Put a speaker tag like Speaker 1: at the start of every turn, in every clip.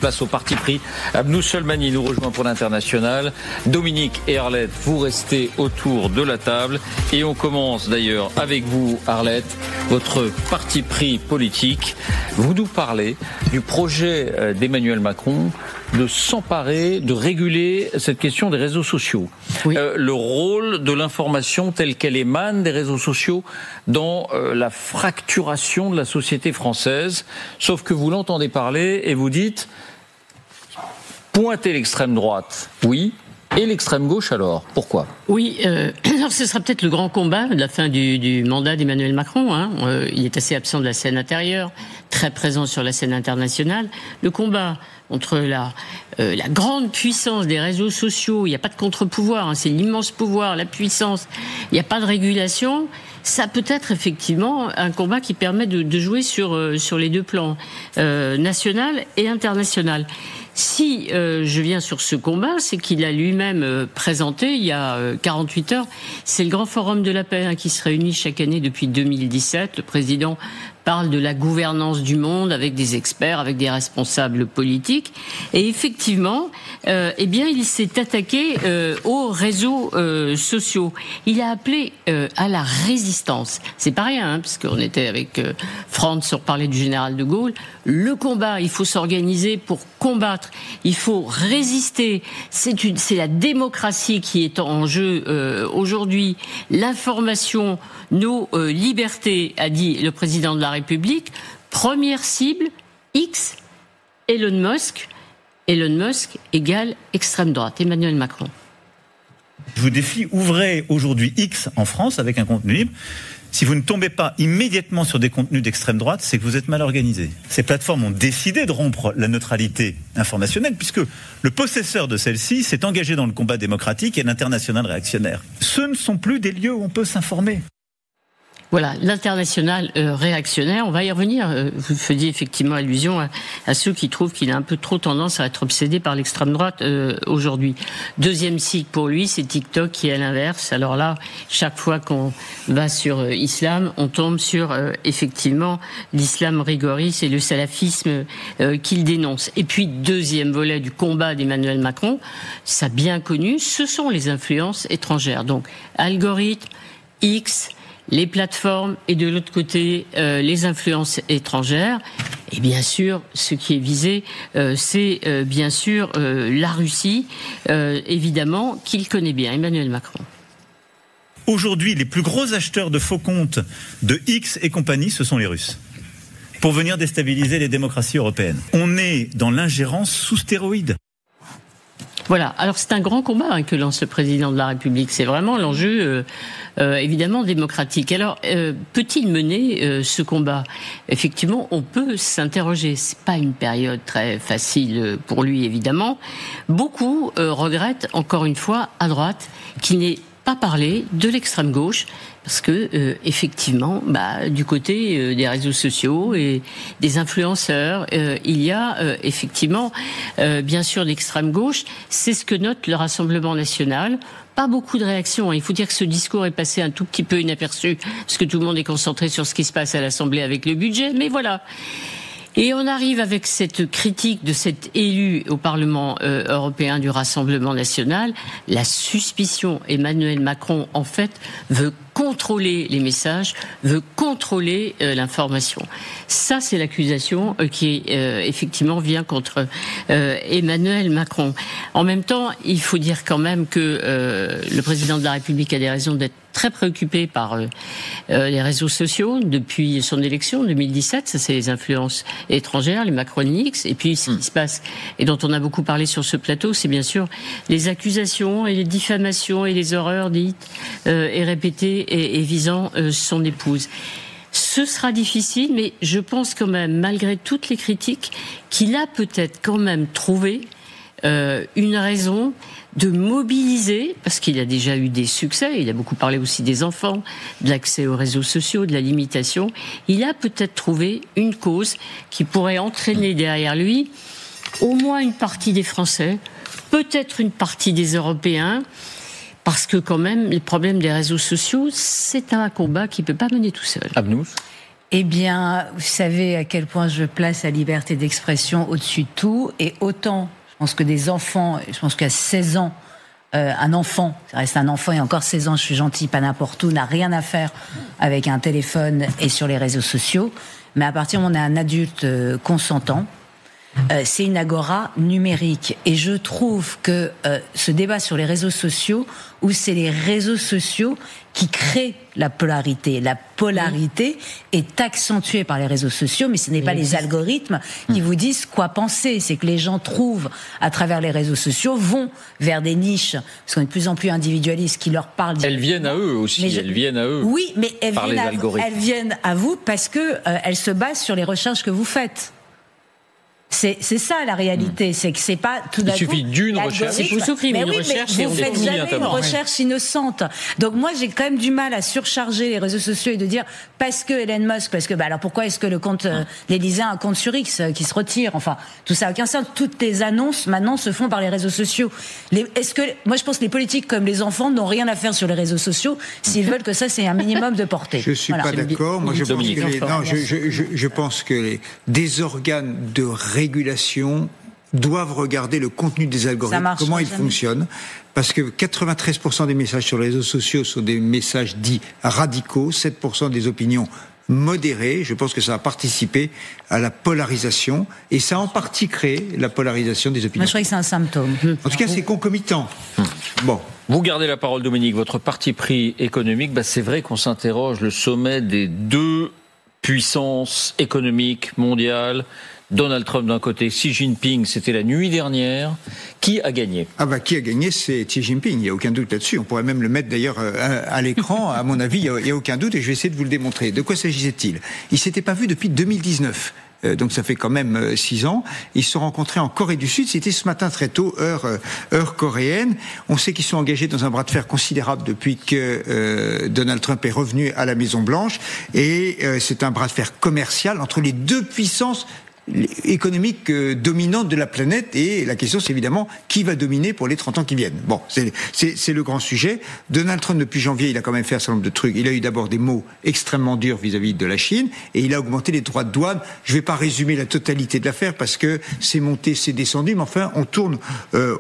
Speaker 1: place au parti pris. Abnou Solmani nous rejoint pour l'international. Dominique et Arlette, vous restez autour de la table. Et on commence d'ailleurs avec vous, Arlette, votre parti pris politique. Vous nous parlez du projet d'Emmanuel Macron de s'emparer, de réguler cette question des réseaux sociaux. Oui. Le rôle de l'information telle qu'elle émane des réseaux sociaux dans la fracturation de la société française. Sauf que vous l'entendez parler et vous dites pointer l'extrême droite, oui. Et l'extrême gauche alors, pourquoi ?
Speaker 2: Oui, alors ce sera peut-être le grand combat de la fin du mandat d'Emmanuel Macron. Il est assez absent de la scène intérieure, très présent sur la scène internationale. Le combat entre la grande puissance des réseaux sociaux, il n'y a pas de contre-pouvoir, c'est l'immense pouvoir, la puissance, il n'y a pas de régulation. Ça peut être effectivement un combat qui permet de jouer sur les deux plans, national et international. Si je viens sur ce combat, c'est qu'il a lui-même présenté il y a 48 heures, c'est le Grand Forum de la paix qui se réunit chaque année depuis 2017. Le président parle de la gouvernance du monde avec des experts, avec des responsables politiques. Et effectivement, il s'est attaqué aux réseaux sociaux. Il a appelé à la résistance. C'est pas rien, puisqu'on était avec Franz, on parlait du général de Gaulle. Le combat, il faut s'organiser pour combattre. Il faut résister. C'est la démocratie qui est en jeu aujourd'hui. L'information, nos libertés, a dit le président de la République. Première cible, X, Elon Musk. Elon Musk égale extrême droite, Emmanuel Macron.
Speaker 3: Je vous défie, ouvrez aujourd'hui X en France avec un contenu libre. Si vous ne tombez pas immédiatement sur des contenus d'extrême droite, c'est que vous êtes mal organisé. Ces plateformes ont décidé de rompre la neutralité informationnelle puisque le possesseur de celle-ci s'est engagé dans le combat démocratique et l'international réactionnaire. Ce ne sont plus des lieux où on peut s'informer.
Speaker 2: Voilà, l'international réactionnaire, on va y revenir. Vous faisiez effectivement allusion à ceux qui trouvent qu'il a un peu trop tendance à être obsédé par l'extrême droite aujourd'hui. Deuxième cycle pour lui, c'est TikTok qui est à l'inverse. Alors là, chaque fois qu'on va sur islam, on tombe sur effectivement l'islam rigoriste et le salafisme qu'il dénonce. Et puis, deuxième volet du combat d'Emmanuel Macron, ça bien connu, ce sont les influences étrangères. Donc, algorithme, X, les plateformes et de l'autre côté les influences étrangères. Et bien sûr, ce qui est visé, c'est bien sûr la Russie, évidemment, qu'il connaît bien, Emmanuel Macron.
Speaker 3: Aujourd'hui, les plus gros acheteurs de faux comptes de X et compagnie, ce sont les Russes, pour venir déstabiliser les démocraties européennes. On est dans l'ingérence sous stéroïdes.
Speaker 2: Voilà, alors c'est un grand combat que lance le président de la République. C'est vraiment l'enjeu, évidemment, démocratique. Alors, peut-il mener ce combat ? Effectivement, on peut s'interroger. C'est pas une période très facile pour lui, évidemment. Beaucoup regrettent, encore une fois, à droite, qu'il n'ait pas parlé de l'extrême gauche. Parce que effectivement, du côté des réseaux sociaux et des influenceurs, il y a effectivement, bien sûr, l'extrême gauche. C'est ce que note le Rassemblement national. Pas beaucoup de réactions. Il faut dire que ce discours est passé un tout petit peu inaperçu, parce que tout le monde est concentré sur ce qui se passe à l'Assemblée avec le budget. Mais voilà. Et on arrive avec cette critique de cet élu au Parlement européen du Rassemblement national. La suspicion, Emmanuel Macron, en fait, veut contrôler les messages, veut contrôler l'information. Ça, c'est l'accusation qui effectivement vient contre Emmanuel Macron. En même temps, il faut dire quand même que le président de la République a des raisons d'être très préoccupé par les réseaux sociaux depuis son élection en 2017. Ça, c'est les influences étrangères, les Macronix. Et puis, ce qui se passe, et dont on a beaucoup parlé sur ce plateau, c'est bien sûr les accusations et les diffamations et les horreurs dites et répétées et visant son épouse. Ce sera difficile, mais je pense quand même, malgré toutes les critiques, qu'il a peut-être quand même trouvé une raison de mobiliser, parce qu'il a déjà eu des succès, il a beaucoup parlé aussi des enfants, de l'accès aux réseaux sociaux, de la limitation, il a peut-être trouvé une cause qui pourrait entraîner derrière lui au moins une partie des Français, peut-être une partie des Européens, parce que quand même, le problème des réseaux sociaux, c'est un combat qu'il ne peut pas mener tout seul.
Speaker 1: Abnous ?
Speaker 4: Eh bien, vous savez à quel point je place la liberté d'expression au-dessus de tout. Et autant, je pense que des enfants, je pense qu'à 16 ans, un enfant, ça reste un enfant, et encore 16 ans, je suis gentille, pas n'importe où, n'a rien à faire avec un téléphone et sur les réseaux sociaux. Mais à partir du moment où on est un adulte consentant, c'est une agora numérique. Et je trouve que ce débat sur les réseaux sociaux, où c'est les réseaux sociaux qui créent la polarité. La polarité est accentuée par les réseaux sociaux, mais ce n'est pas les algorithmes qui vous disent quoi penser. C'est que les gens trouvent, à travers les réseaux sociaux, vont vers des niches, parce qu'on est de plus en plus individualistes, qui leur parlent.
Speaker 1: Elles viennent à eux aussi, elles viennent à eux.
Speaker 4: Oui, mais elles
Speaker 1: viennent
Speaker 4: à vous parce que elles se basent sur les recherches que vous faites. C'est ça la réalité, c'est que c'est pas tout d'un coup.
Speaker 1: Il suffit d'une recherche.
Speaker 2: Il faut supprimer une recherche et
Speaker 4: vous faites jamais une recherche innocente. Donc moi j'ai quand même du mal à surcharger les réseaux sociaux et de dire parce que Elon Musk, parce que alors pourquoi est-ce que le compte l'Élysée a un compte sur X qui se retire, enfin tout ça n'a aucun sens. Toutes les annonces maintenant se font par les réseaux sociaux. Moi je pense que les politiques comme les enfants n'ont rien à faire sur les réseaux sociaux s'ils veulent que ça c'est un minimum de portée.
Speaker 5: Je suis pas d'accord. Moi je pense que des organes de régulation doivent regarder le contenu des algorithmes, comment ils fonctionnent, parce que 93% des messages sur les réseaux sociaux sont des messages dits radicaux, 7% des opinions modérées. Je pense que ça a participé à la polarisation, et ça a en partie créé la polarisation des opinions.
Speaker 4: Moi je crois que c'est un symptôme.
Speaker 5: En tout cas, c'est concomitant. Bon.
Speaker 1: Vous gardez la parole, Dominique. Votre parti pris économique, c'est vrai qu'on s'interroge, le sommet des deux puissances économiques mondiales, Donald Trump d'un côté, Xi Jinping, c'était la nuit dernière. Qui a gagné ?
Speaker 5: Qui a gagné, c'est Xi Jinping, il n'y a aucun doute là-dessus. On pourrait même le mettre d'ailleurs à l'écran, à mon avis, il n'y a aucun doute, et je vais essayer de vous le démontrer. De quoi s'agissait-il ? Ils ne s'étaient pas vus depuis 2019. Donc ça fait quand même 6 ans. Ils se sont rencontrés en Corée du Sud. C'était ce matin très tôt, heure coréenne. On sait qu'ils sont engagés dans un bras de fer considérable depuis que Donald Trump est revenu à la Maison Blanche. Et c'est un bras de fer commercial entre les deux puissances économique dominante de la planète, et la question c'est évidemment qui va dominer pour les 30 ans qui viennent. Bon, c'est le grand sujet. Donald Trump depuis janvier, il a quand même fait un certain nombre de trucs. Il a eu d'abord des mots extrêmement durs vis-à-vis de la Chine, et il a augmenté les droits de douane. Je vais pas résumer la totalité de l'affaire parce que c'est monté, c'est descendu, mais enfin on tourne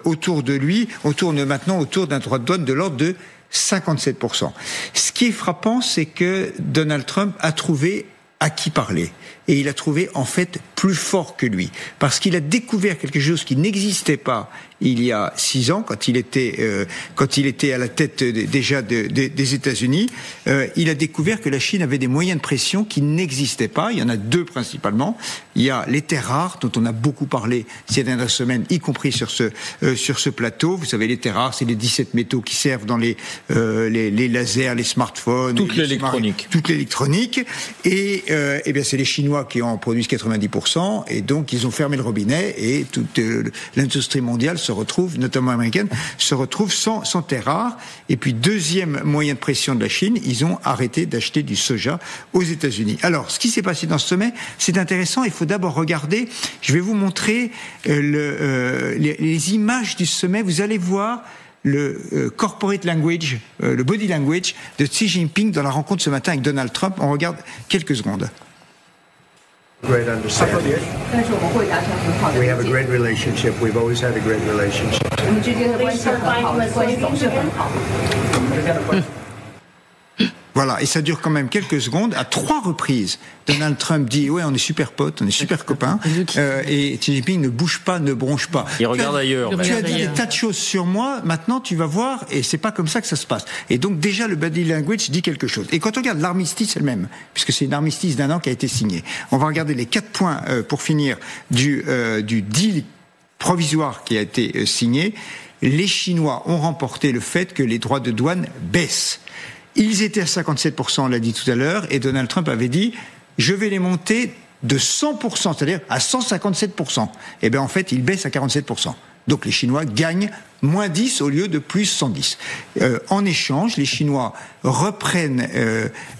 Speaker 5: autour de lui, on tourne maintenant autour d'un droit de douane de l'ordre de 57%. Ce qui est frappant, c'est que Donald Trump a trouvé à qui parler. Et il a trouvé, en fait, plus fort que lui. Parce qu'il a découvert quelque chose qui n'existait pas il y a 6 ans, quand il était à la tête déjà des États-Unis. Il a découvert que la Chine avait des moyens de pression qui n'existaient pas. Il y en a 2 principalement. Il y a les terres rares, dont on a beaucoup parlé ces dernières semaines, y compris sur ce plateau. Vous savez, les terres rares, c'est les 17 métaux qui servent dans les lasers, les smartphones.
Speaker 1: Toute l'électronique.
Speaker 5: Toute l'électronique. Et bien, c'est les Chinois qui en produisent 90%, et donc ils ont fermé le robinet, et toute l'industrie mondiale se retrouve, notamment américaine, se retrouve sans terres rares. Et puis, deuxième moyen de pression de la Chine, ils ont arrêté d'acheter du soja aux États-Unis. Alors, ce qui s'est passé dans ce sommet, c'est intéressant. Il faut d'abord regarder, je vais vous montrer les images du sommet. Vous allez voir le corporate language, le body language de Xi Jinping dans la rencontre ce matin avec Donald Trump. On regarde quelques secondes.
Speaker 6: Great understanding. We have a great relationship. We've always had a great relationship.
Speaker 5: Voilà, et ça dure quand même quelques secondes. À 3 reprises, Donald Trump dit « Ouais, on est super potes, on est super copains. » Et Xi Jinping ne bouge pas, ne bronche pas.
Speaker 1: Il regarde ailleurs.
Speaker 5: Tu as dit des tas de choses sur moi, maintenant tu vas voir, et c'est pas comme ça que ça se passe. Et donc déjà, le body language dit quelque chose. Et quand on regarde l'armistice elle-même, puisque c'est une armistice d'1 an qui a été signée, on va regarder les 4 points, pour finir, du deal provisoire qui a été signé. Les Chinois ont remporté le fait que les droits de douane baissent. Ils étaient à 57%, on l'a dit tout à l'heure, et Donald Trump avait dit « Je vais les monter de 100%, c'est-à-dire à 157%. » Et bien en fait, ils baissent à 47%. Donc les Chinois gagnent moins 10 au lieu de plus 110. En échange, les Chinois reprennent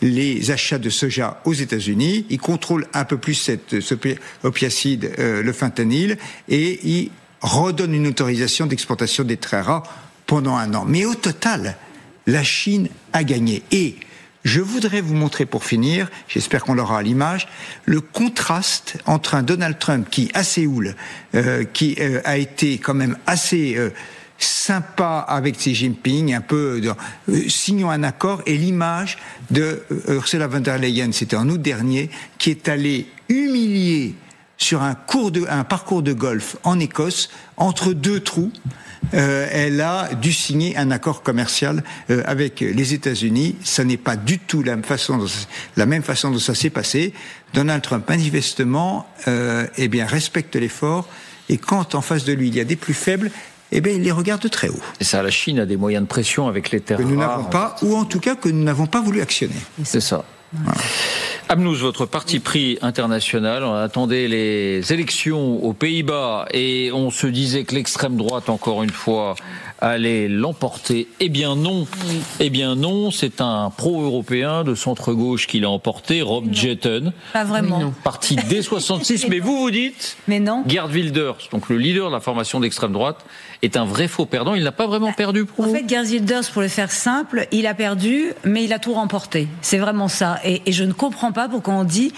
Speaker 5: les achats de soja aux États-Unis, ils contrôlent un peu plus ce opiacide, le fentanyl, et ils redonnent une autorisation d'exportation des terres rares pendant 1 an. Mais au total, la Chine a gagné. Et Je voudrais vous montrer pour finir, j'espère qu'on l'aura à l'image, le contraste entre un Donald Trump qui, à Séoul, qui a été quand même assez sympa avec Xi Jinping, un peu signons un accord, et l'image de Ursula von der Leyen, c'était en août dernier, qui est allée humilier sur un parcours de golf en Écosse, entre deux trous. Elle a dû signer un accord commercial avec les États-Unis. Ça n'est pas du tout la même façon dont ça s'est passé. Donald Trump, manifestement, respecte l'effort, et quand en face de lui il y a des plus faibles, il les regarde très haut.
Speaker 1: Et ça, la Chine a des moyens de pression avec les terres rares.
Speaker 5: Que nous n'avons pas, ou en tout cas que nous n'avons pas voulu actionner.
Speaker 1: C'est ça. Voilà. Amnous, votre parti pris international, on attendait les élections aux Pays-Bas et on se disait que l'extrême droite, encore une fois, allait l'emporter. Eh bien non, c'est un pro-européen de centre-gauche qui l'a emporté, Rob Jetten.
Speaker 4: Pas vraiment.
Speaker 1: Parti dès 66, mais vous dites,
Speaker 4: mais non.
Speaker 1: Geert Wilders, donc le leader de la formation d'extrême droite, est un vrai faux perdant. Il n'a pas vraiment perdu pour vous.
Speaker 4: En fait, Geert Wilders, pour le faire simple, il a perdu, mais il a tout remporté. C'est vraiment ça. Et je ne comprends pas pourquoi on dit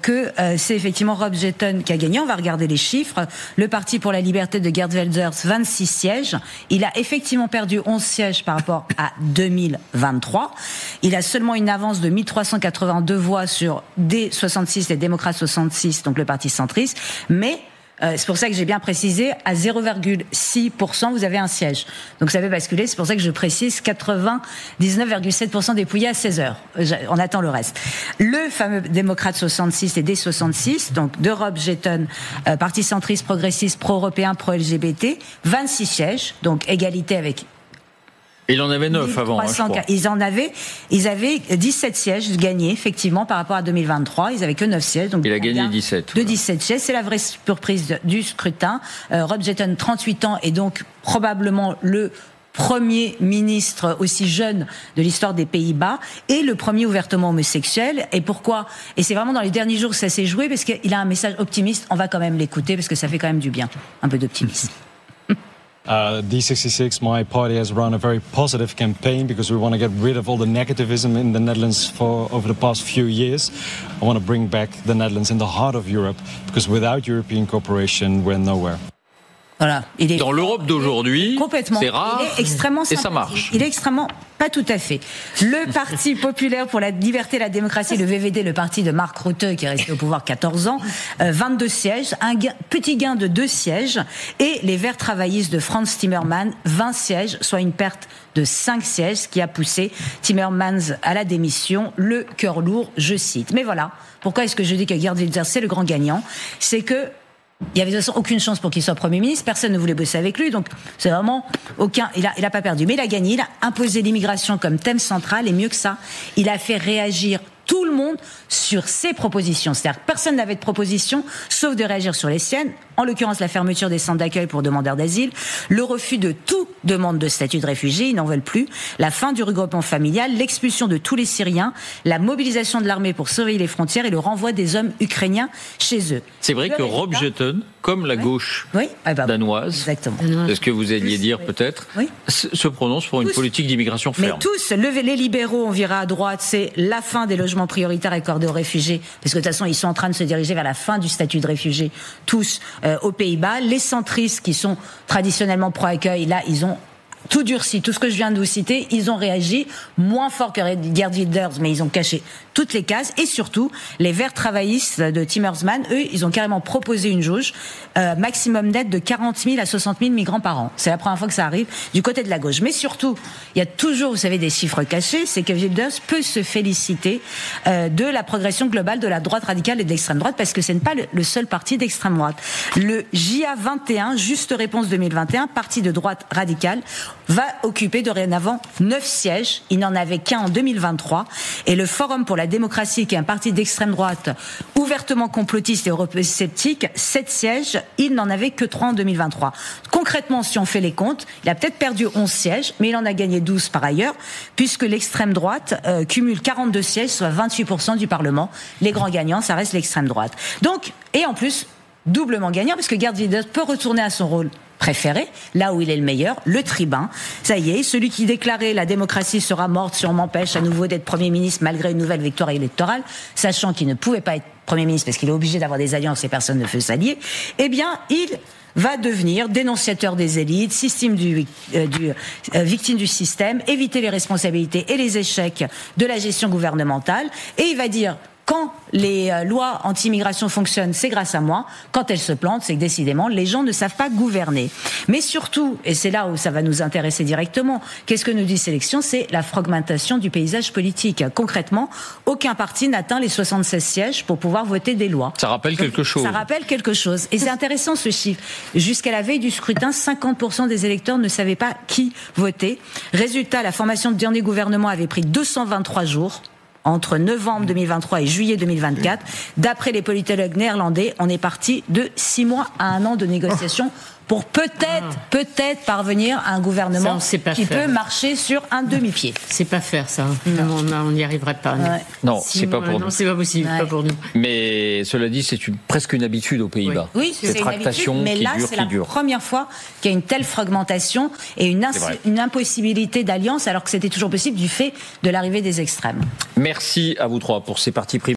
Speaker 4: que c'est effectivement Rob Jetten qui a gagné. On va regarder les chiffres. Le Parti pour la liberté de Geert Wilders, 26 sièges. Il a effectivement perdu 11 sièges par rapport à 2023. Il a seulement une avance de 1382 voix sur D66, les démocrates 66, donc le parti centriste. Mais c'est pour ça que j'ai bien précisé, à 0,6%, vous avez un siège. Donc ça peut basculer, c'est pour ça que je précise 99,7% dépouillés à 16 heures. On attend le reste. Le fameux démocrate 66 et D66, donc de Rob Jetten, parti centriste, progressiste, pro-européen, pro-LGBT, 26 sièges, donc égalité avec...
Speaker 1: Il en avait 9 avant, je crois.
Speaker 4: Ils avaient 17 sièges gagnés, effectivement, par rapport à 2023. Ils n'avaient que 9 sièges. Donc
Speaker 1: il a gagné 17.
Speaker 4: De 17 sièges. C'est la vraie surprise du scrutin. Rob Jetten, 38 ans, est donc probablement le premier ministre aussi jeune de l'histoire des Pays-Bas et le premier ouvertement homosexuel. Et pourquoi ? Et c'est vraiment dans les derniers jours que ça s'est joué, parce qu'il a un message optimiste. On va quand même l'écouter, parce que ça fait quand même du bien. Un peu d'optimisme.
Speaker 7: D66, my party, has run a very positive campaign because we want to get rid of all the negativism in the Netherlands for over the past few years. I want to bring back the Netherlands in the heart of Europe because without European cooperation, we're nowhere.
Speaker 4: Voilà.
Speaker 1: Dans l'Europe d'aujourd'hui, c'est rare,
Speaker 4: il est extrêmement
Speaker 1: et ça marche.
Speaker 4: Il est extrêmement, pas tout à fait. Le Parti populaire pour la liberté et la démocratie, le VVD, le parti de Mark Rutte, qui est resté au pouvoir 14 ans, 22 sièges, petit gain de 2 sièges, et les Verts travaillistes de Frans Timmermans, 20 sièges, soit une perte de 5 sièges, ce qui a poussé Timmermans à la démission, le cœur lourd, je cite. Mais voilà, pourquoi est-ce que je dis que Geert Wilders, c'est le grand gagnant ? C'est que il y avait de toute façon aucune chance pour qu'il soit Premier ministre, personne ne voulait bosser avec lui, donc c'est vraiment il a pas perdu, mais il a gagné, il a imposé l'immigration comme thème central, et mieux que ça, il a fait réagir tout le monde sur ses propositions. C'est-à-dire que personne n'avait de proposition, sauf de réagir sur les siennes. En l'occurrence, la fermeture des centres d'accueil pour demandeurs d'asile, le refus de toute demande de statut de réfugié, ils n'en veulent plus, la fin du regroupement familial, l'expulsion de tous les Syriens, la mobilisation de l'armée pour surveiller les frontières et le renvoi des hommes ukrainiens chez eux.
Speaker 1: C'est vrai que Rob Jetten, comme la gauche danoise,
Speaker 4: exactement.
Speaker 1: C'est ce que vous alliez dire peut-être, se prononce pour une politique d'immigration ferme.
Speaker 4: Mais tous, les libéraux, on verra à droite, c'est la fin des logements prioritaires accordés aux réfugiés, parce que de toute façon, ils sont en train de se diriger vers la fin du statut de réfugié, tous aux Pays-Bas. Les centristes, qui sont traditionnellement pro-accueil, là, ils ont tout durci, tout ce que je viens de vous citer, ils ont réagi moins fort que Geert Wilders, mais ils ont caché toutes les cases. Et surtout, les Verts travaillistes de Timmermans, eux, ils ont carrément proposé une jauge maximum net de 40 000 à 60 000 migrants par an. C'est la première fois que ça arrive du côté de la gauche. Mais surtout, il y a toujours, vous savez, des chiffres cachés, c'est que Wilders peut se féliciter de la progression globale de la droite radicale et de l'extrême droite, parce que ce n'est pas le seul parti d'extrême droite. Le JA21, Juste Réponse 2021, parti de droite radicale, va occuper dorénavant 9 sièges. Il n'en avait qu'un en 2023. Et le Forum pour la démocratie, qui est un parti d'extrême droite ouvertement complotiste et eurosceptique, 7 sièges. Il n'en avait que 3 en 2023. Concrètement, si on fait les comptes, il a peut-être perdu 11 sièges, mais il en a gagné 12 par ailleurs, puisque l'extrême droite cumule 42 sièges, soit 28% du Parlement. Les grands gagnants, ça reste l'extrême droite. Donc, et en plus, doublement gagnant, parce que Geert Wilders peut retourner à son rôle préféré, là où il est le meilleur, le tribun. Ça y est, celui qui déclarait la démocratie sera morte si on m'empêche à nouveau d'être Premier ministre malgré une nouvelle victoire électorale, sachant qu'il ne pouvait pas être Premier ministre parce qu'il est obligé d'avoir des alliances et personne ne veut s'allier, eh bien, il va devenir dénonciateur des élites, victime du système, éviter les responsabilités et les échecs de la gestion gouvernementale, et il va dire quand les lois anti-immigration fonctionnent, c'est grâce à moi. Quand elles se plantent, c'est que décidément, les gens ne savent pas gouverner. Mais surtout, et c'est là où ça va nous intéresser directement, qu'est-ce que nous dit cette élection ? C'est la fragmentation du paysage politique. Concrètement, aucun parti n'atteint les 76 sièges pour pouvoir voter des lois.
Speaker 1: Ça rappelle quelque chose.
Speaker 4: Ça rappelle quelque chose. Et c'est intéressant ce chiffre. Jusqu'à la veille du scrutin, 50% des électeurs ne savaient pas qui voter. Résultat, la formation de dernier gouvernement avait pris 223 jours. Entre novembre 2023 et juillet 2024. D'après les politologues néerlandais, on est parti de 6 mois à 1 an de négociations pour peut-être parvenir à un gouvernement qui peut marcher sur un demi-pied.
Speaker 2: C'est pas faire ça. On n'y arriverait pas.
Speaker 4: Ouais.
Speaker 1: Non, c'est pas pour nous.
Speaker 2: Non, c'est pas possible, pas pour nous.
Speaker 1: Mais cela dit, c'est presque une habitude aux Pays-Bas.
Speaker 4: Oui, c'est une habitude, mais là, c'est la première fois qu'il y a une telle fragmentation et une impossibilité d'alliance, alors que c'était toujours possible du fait de l'arrivée des extrêmes.
Speaker 1: Merci à vous trois pour ces parties prises.